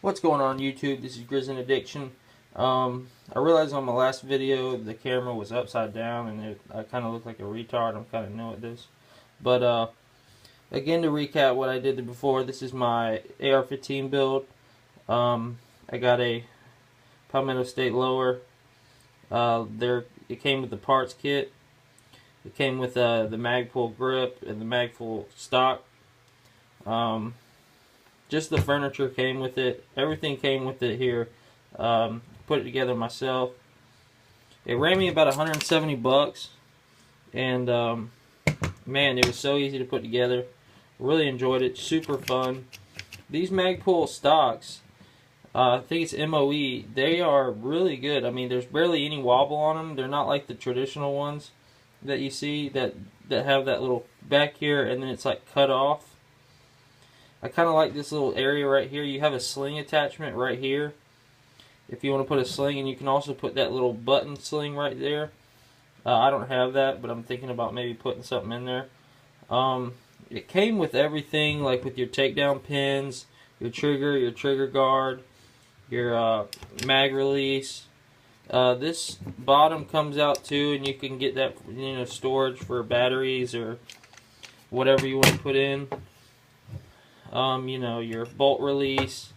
What's going on YouTube? This is Grizzin Addiction. I realized on my last video the camera was upside down and I kind of look like a retard. I'm kind of new at this. But again, to recap what I did before, this is my AR-15 build. I got a Palmetto State lower. It came with the parts kit. It came with the Magpul grip and the Magpul stock. Just the furniture came with it. Everything came with it here. Put it together myself. It ran me about 170 bucks, and man, it was so easy to put together. Really enjoyed it. Super fun. These Magpul stocks, I think it's MOE. They are really good. I mean, there's barely any wobble on them. They're not like the traditional ones that you see that have that little back here, and then it's like cut off. I kind of like this little area right here. You have a sling attachment right here if you want to put a sling, and you can also put that little button sling right there. I don't have that, but I'm thinking about maybe putting something in there. It came with everything, like with your takedown pins, your trigger guard, your mag release. This bottom comes out too, and you can get that, storage for batteries or whatever you want to put in. Your bolt release,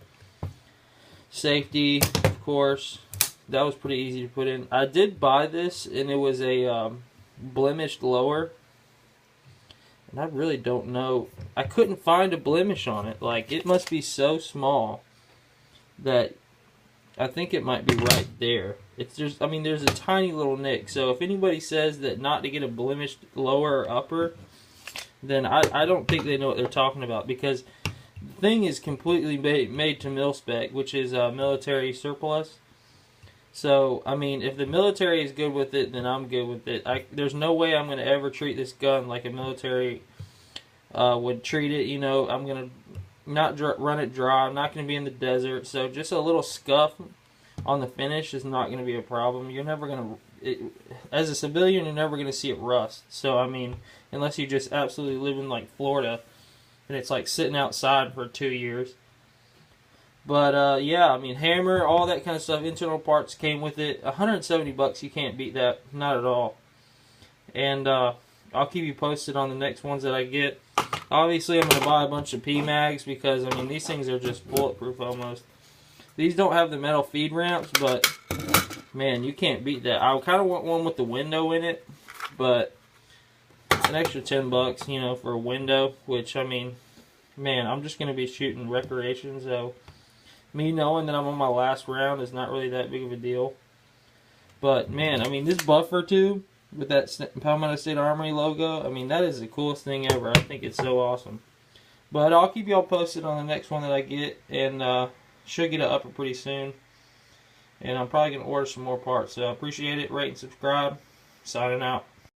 safety, of course. That was pretty easy to put in. I did buy this, and it was a blemished lower. And I really don't know. I couldn't find a blemish on it. Like, it must be so small that I think it might be right there. It's just, I mean, there's a tiny little nick. So if anybody says that not to get a blemished lower or upper, then I don't think they know what they're talking about, because the thing is completely made to mil spec, which is military surplus. So, I mean, if the military is good with it, then I'm good with it. There's no way I'm going to ever treat this gun like a military would treat it. I'm going to not run it dry. I'm not going to be in the desert. So just a little scuff on the finish is not going to be a problem. You're never going to, as a civilian, you're never going to see it rust. So, I mean, unless you just absolutely live in, like, Florida, and it's like sitting outside for 2 years. But yeah, I mean, hammer, all that kind of stuff, internal parts came with it. 170 bucks, you can't beat that, not at all. And I'll keep you posted on the next ones that I get. Obviously, I'm going to buy a bunch of P-Mags because, I mean, these things are just bulletproof almost. These don't have the metal feed ramps, but man, you can't beat that. I kind of want one with the window in it, but an extra 10 bucks, for a window, which, I mean, man, I'm just going to be shooting recreation, so me knowing that I'm on my last round is not really that big of a deal. But, man, I mean, this buffer tube with that Palmetto State Armory logo, I mean, that is the coolest thing ever. I think it's so awesome. But I'll keep y'all posted on the next one that I get, and should get it upper pretty soon. And I'm probably going to order some more parts. So I appreciate it. Rate and subscribe. Signing out.